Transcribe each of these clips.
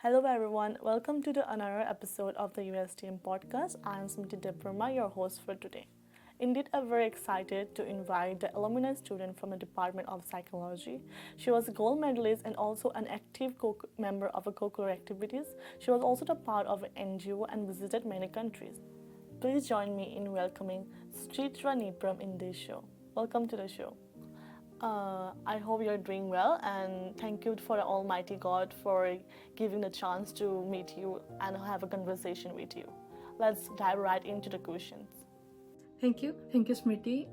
Hello everyone, welcome to another episode of the USTM podcast. I am Smriti Debbarma, your host for today. Indeed, I'm very excited to invite the alumni student from the Department of Psychology. She was a gold medalist and also an active member of a co-curricular activities. She was also the part of an NGO and visited many countries. Please join me in welcoming Smriti Debbarma in this show. Welcome to the show. I hope you're doing well, and thank you for Almighty God for giving the chance to meet you and have a conversation with you. Let's dive right into the questions. Thank you, Smriti.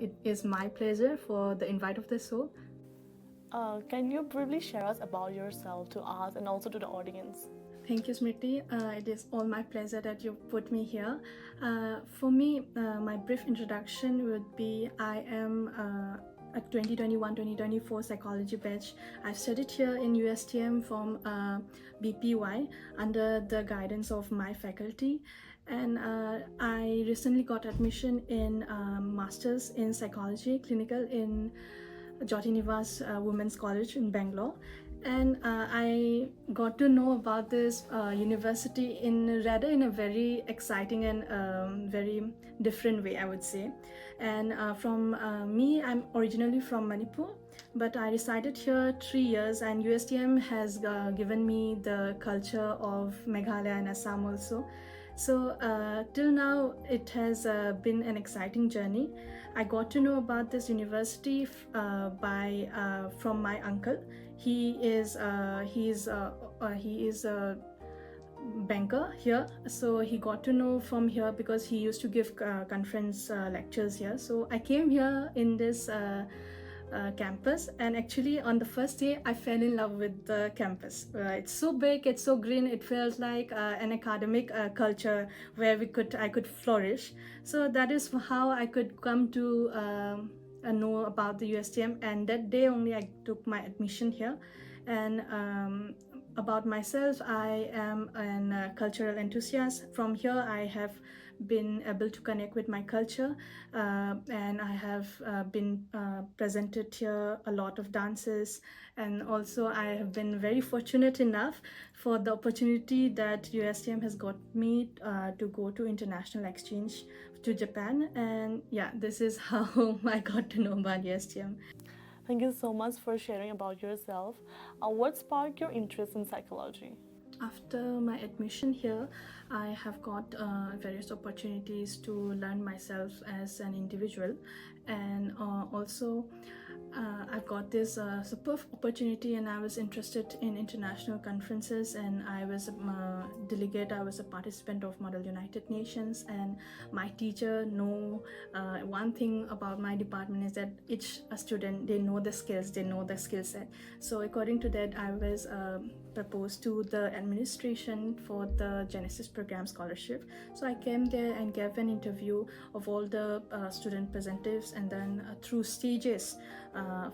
It is my pleasure for the invite of this show. Can you briefly share us about yourself to us and also to the audience? Thank you, Smriti. It is all my pleasure that you put me here. For me, my brief introduction would be I am a 2021-2024 psychology batch. I've studied here in USTM from BPY under the guidance of my faculty. And I recently got admission in Masters in Psychology, Clinical in Jyoti Nivas Women's College in Bangalore. And I got to know about this university in a very exciting and very different way, I would say. And from me, I'm originally from Manipur, but I resided here 3 years, and USTM has given me the culture of Meghalaya and Assam also. So till now, it has been an exciting journey. I got to know about this university from my uncle. He is a banker here, so he got to know from here because he used to give conference lectures here. So I came here in this campus, and actually on the first day I fell in love with the campus. It's so big, it's so green, it felt like an academic culture where I could flourish. So that is how I could come to know about the USTM, and that day only I took my admission here. And about myself, I am a cultural enthusiast. From here I have been able to connect with my culture, and I have been presented here a lot of dances, and also I have been very fortunate enough for the opportunity that USTM has got me to go to international exchange to Japan. And yeah, this is how I got to know about USTM. Thank you so much for sharing about yourself. What sparked your interest in psychology? After my admission here, I have got various opportunities to learn myself as an individual, and also I've got this superb opportunity, and I was interested in international conferences, and I was a delegate. I was a participant of Model United Nations, and my teacher know one thing about my department is that each student, they know the skills, they know the skill set. So according to that, I was proposed to the administration for the Genesis program scholarship. So I came there and gave an interview of all the student representatives, and then through stages,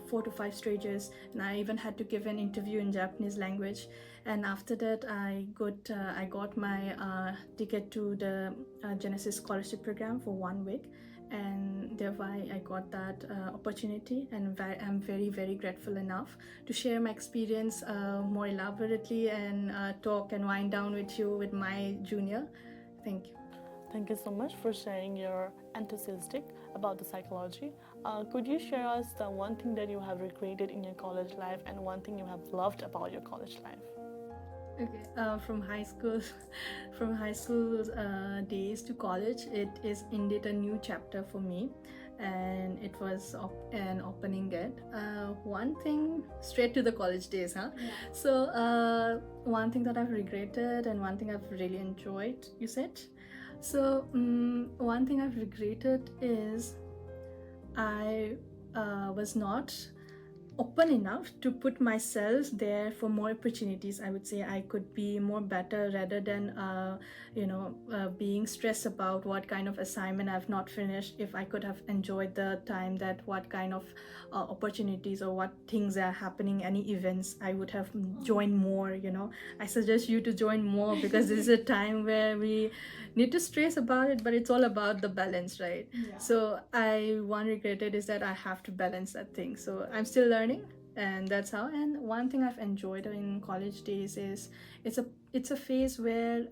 4 to 5 stages, and I even had to give an interview in Japanese language. And after that, I got my ticket to the Genesis scholarship program for 1 week, and thereby I got that opportunity, and I'm very, very grateful enough to share my experience more elaborately and talk and wind down with you with my junior. Thank you. Thank you so much for sharing your enthusiastic about the psychology. Could you share us the one thing that you have regretted in your college life and one thing you have loved about your college life? Okay, from high school, days to college, it is indeed a new chapter for me, and it was an opening gate. One thing, straight to the college days, huh? Yeah. So one thing that I've regretted and one thing I've really enjoyed, you said. So one thing I've regretted is I was not open enough to put myself there for more opportunities. I would say I could be more better rather than being stressed about what kind of assignment I've not finished. If I could have enjoyed the time, that what kind of opportunities or what things are happening, any events, I would have joined more. I suggest you to join more because this is a time where we need to stress about it, but it's all about the balance, right? Yeah. So one regretted is that I have to balance that thing. So I'm still learning, And that's how. And one thing I've enjoyed in college days is it's a phase where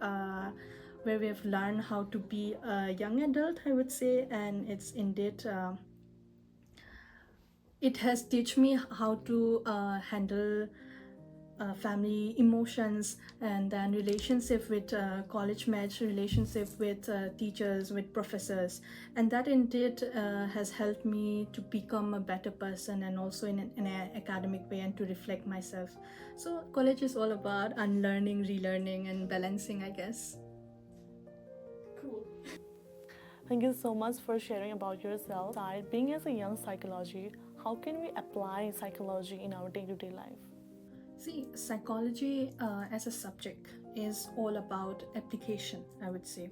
we have learned how to be a young adult, I would say. And it's indeed it has teach me how to handle family emotions, and then relationship with college mates, relationship with teachers, with professors. And that indeed has helped me to become a better person, and also in an academic way, and to reflect myself. So college is all about unlearning, relearning, and balancing, I guess. Cool. Thank you so much for sharing about yourself. Being as a young psychology, how can we apply psychology in our day-to-day life? See, psychology as a subject is all about application, I would say.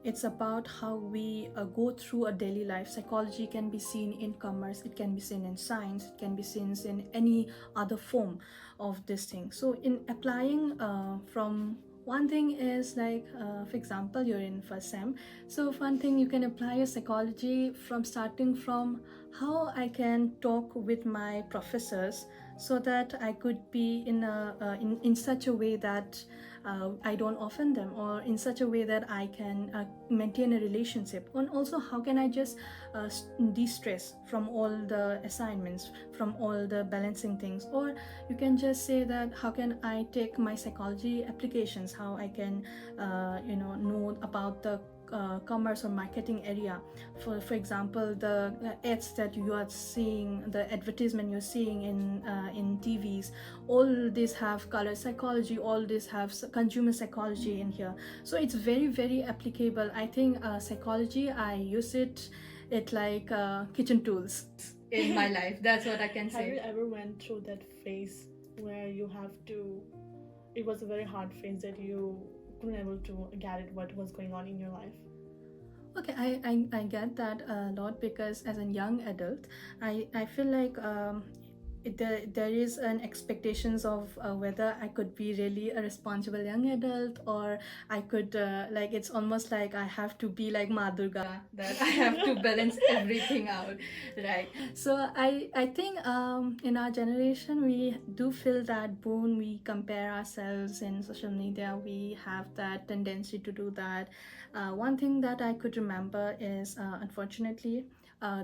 It's about how we go through a daily life. Psychology can be seen in commerce, it can be seen in science, it can be seen in any other form of this thing. So, in applying from one thing is like, for example, you're in first sem. So, one thing you can apply your psychology from starting from how I can talk with my professors so that I could be in such a way that I don't offend them, or in such a way that I can maintain a relationship. And also, how can I just de-stress from all the assignments, from all the balancing things. Or you can just say that how can I take my psychology applications, how I can know about the commerce or marketing area. For example, the ads that you are seeing, the advertisement you're seeing in TVs, all these have color psychology, all these have consumer psychology in here. So it's very, very applicable. I think psychology, I use it like kitchen tools in my life. That's what I can say. Have you ever went through that phase where you have to, it was a very hard phase that you couldn't able to get it what was going on in your life? Okay, I get that a lot, because as a young adult, I feel like there is an expectations of whether I could be really a responsible young adult, or I could like, it's almost like I have to be like Ma Durga, that I have to balance everything out, right? So I think in our generation we do feel that boon. We compare ourselves in social media. We have that tendency to do that. One thing that I could remember is, unfortunately,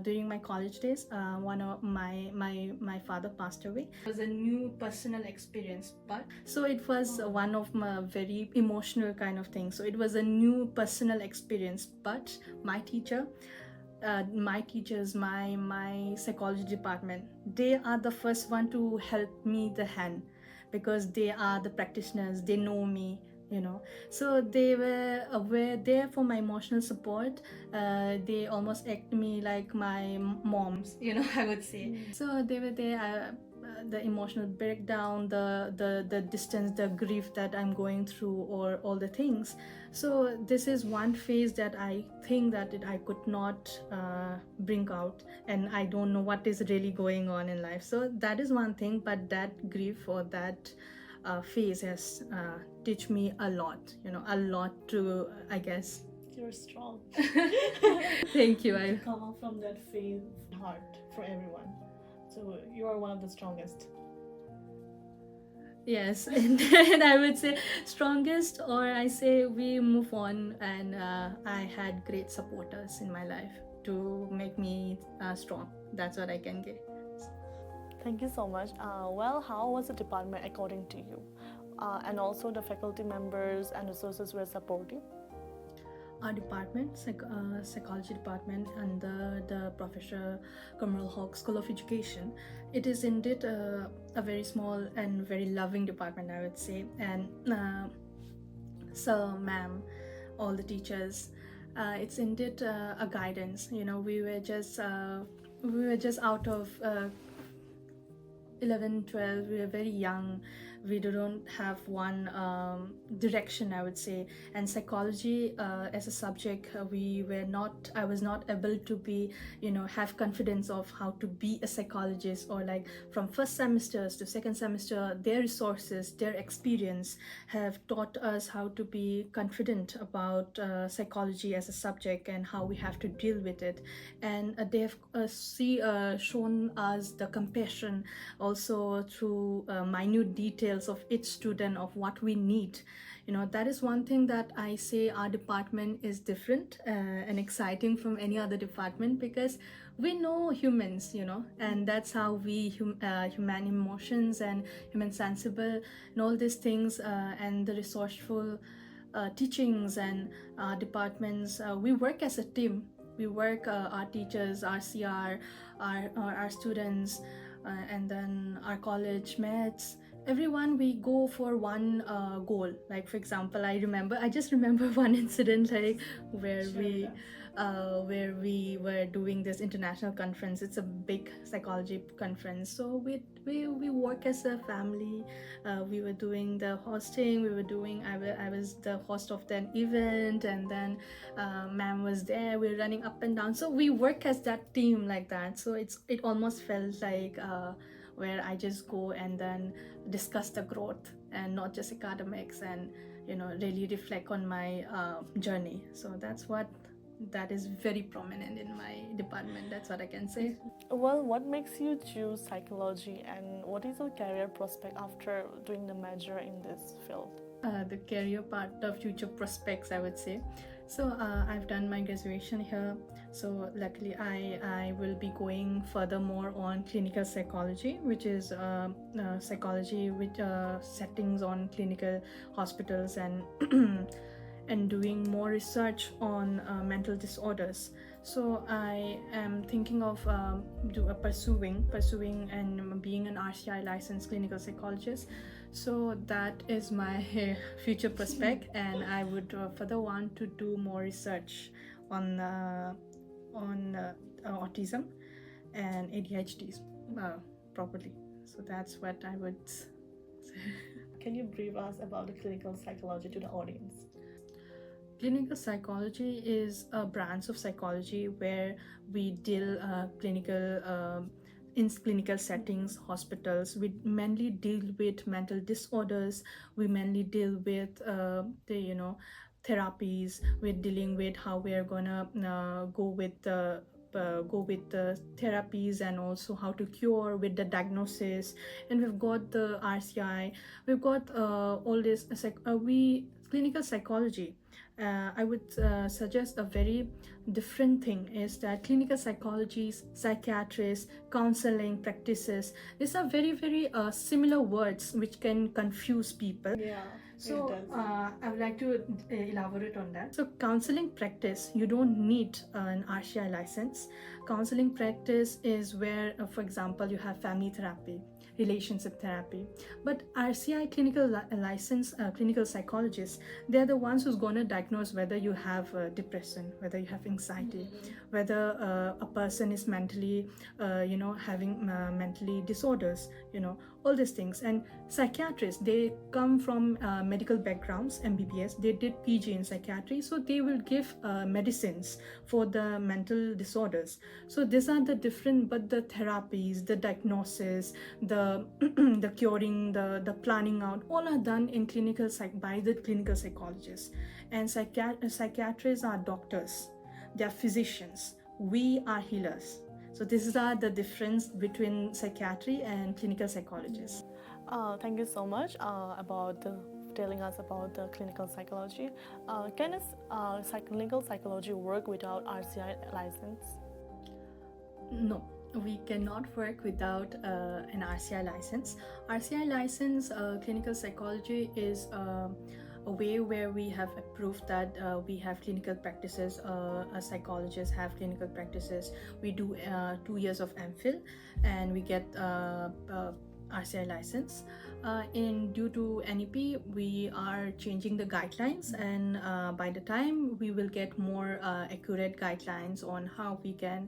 during my college days, one of my father passed away. It was a new personal experience, but so it was one of my very emotional kind of thing. So it was a new personal experience, but my teacher, my teachers, my psychology department, they are the first one to help me the hand, because they are the practitioners. They know me, so they were there for my emotional support. They almost act me like my moms, I would say. So they were there. The emotional breakdown, the distance, the grief that I'm going through, or all the things. So this is one phase that I think that I could not bring out, and I don't know what is really going on in life. So that is one thing, but that grief, or that phase has teach me a lot, a lot to, I guess. You're strong. Thank you. To come out from that phase hard for everyone. So you are one of the strongest. Yes, and then I would say strongest, or I say we move on, and I had great supporters in my life to make me strong. That's what I can get. Thank you so much. Well, how was the department according to you? And also the faculty members and resources were supportive? Our department, psychology department, under the Professor Kamal Hawk School of Education, it is indeed a very small and very loving department, I would say. And sir, ma'am, all the teachers, it's indeed a guidance. We were just out of 11, 12. We were very young. we don't have one direction, I would say. And psychology as a subject, I was not able to be, have confidence of how to be a psychologist, or like from first semesters to second semester, their resources, their experience have taught us how to be confident about psychology as a subject and how we have to deal with it. And they have shown us the compassion also through minute details of each student, of what we need. That is one thing that I say our department is different and exciting from any other department, because we know humans, and that's how we human emotions and human sensible and all these things, and the resourceful teachings and departments. We work as a team. We work, our teachers, our CR, our students, and then our college mates, everyone, we go for one goal. Like for example, I just remember one incident, like where we were doing this international conference. It's a big psychology conference, so we work as a family. We were doing the hosting, I was the host of that event, and then ma'am was there, we were running up and down, so we work as that team like that. So it almost felt like where I just go and then discuss the growth and not just academics, and really reflect on my journey. So that is very prominent in my department. That's what I can say. Well, what makes you choose psychology, and what is your career prospect after doing the major in this field? The career part of future prospects, I would say. So I've done my graduation here. So luckily, I will be going furthermore on clinical psychology, which is psychology with settings on clinical hospitals, and and doing more research on mental disorders. So I am thinking of pursuing and being an RCI licensed clinical psychologist. So that is my future prospect, and I would further want to do more research on autism and ADHD properly. So that's what I would say. Can you brief us about the clinical psychology to the audience? Clinical psychology is a branch of psychology where we deal in clinical settings, hospitals. We mainly deal with mental disorders. We mainly deal with the therapies. We're dealing with how we are gonna go with the therapies, and also how to cure with the diagnosis. And we've got the RCI. We've got all this clinical psychology. I would suggest a very different thing is that clinical psychologists, psychiatrists, counseling practices, these are very, very similar words which can confuse people. Yeah. So I would like to elaborate on that. So counseling practice, you don't need an RCI license. Counseling practice is where, for example, you have family therapy, relationship therapy. But RCI clinical license clinical psychologists, they're the ones who's going to diagnose whether you have depression, whether you have anxiety, whether a person is mentally, having mentally disorders, all these things. And psychiatrists, they come from medical backgrounds, MBBS, they did PG in psychiatry, so they will give medicines for the mental disorders. So these are the different, but the therapies, the diagnosis, the the curing, the planning out, all are done in by the clinical psychologists. And psychiatrists are doctors, they are physicians, we are healers. So these are the difference between psychiatry and clinical psychologists. Thank you so much about telling us about the clinical psychology. Can clinical psychology work without RCI license? No, we cannot work without an RCI license. RCI license, clinical psychology, is a way where we have approved that we have clinical practices, psychologists have clinical practices. We do 2 years of MPhil, and we get RCI license. Due to NEP, we are changing the guidelines, and by the time we will get more accurate guidelines on how we can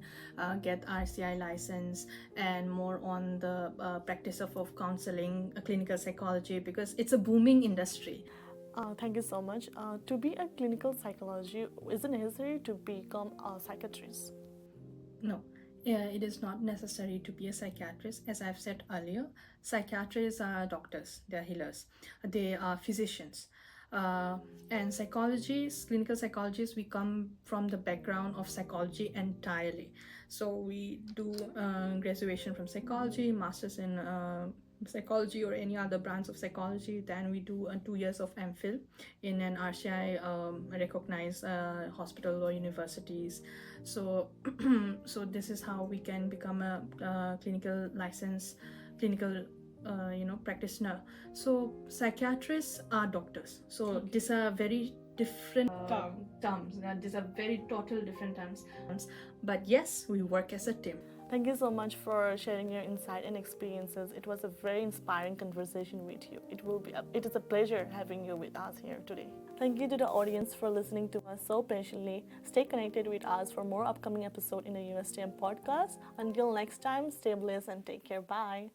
get RCI license, and more on the practice of counseling, clinical psychology, because it's a booming industry. Thank you so much. To be a clinical psychologist, is it necessary to become a psychiatrist? No, it is not necessary to be a psychiatrist. As I've said earlier, psychiatrists are doctors, they are healers, they are physicians. And psychologists, clinical psychologists, we come from the background of psychology entirely. So we do graduation from psychology, masters in psychology or any other branch of psychology. Then we do 2 years of MPhil in an RCI recognized hospital or universities. So so this is how we can become a clinical license, clinical practitioner. So psychiatrists are doctors, so these are very different terms. These are very total different terms, but yes, we work as a team. Thank you so much for sharing your insight and experiences. It was a very inspiring conversation with you. It is a pleasure having you with us here today. Thank you to the audience for listening to us so patiently. Stay connected with us for more upcoming episodes in the USTM podcast. Until next time, stay blessed and take care. Bye.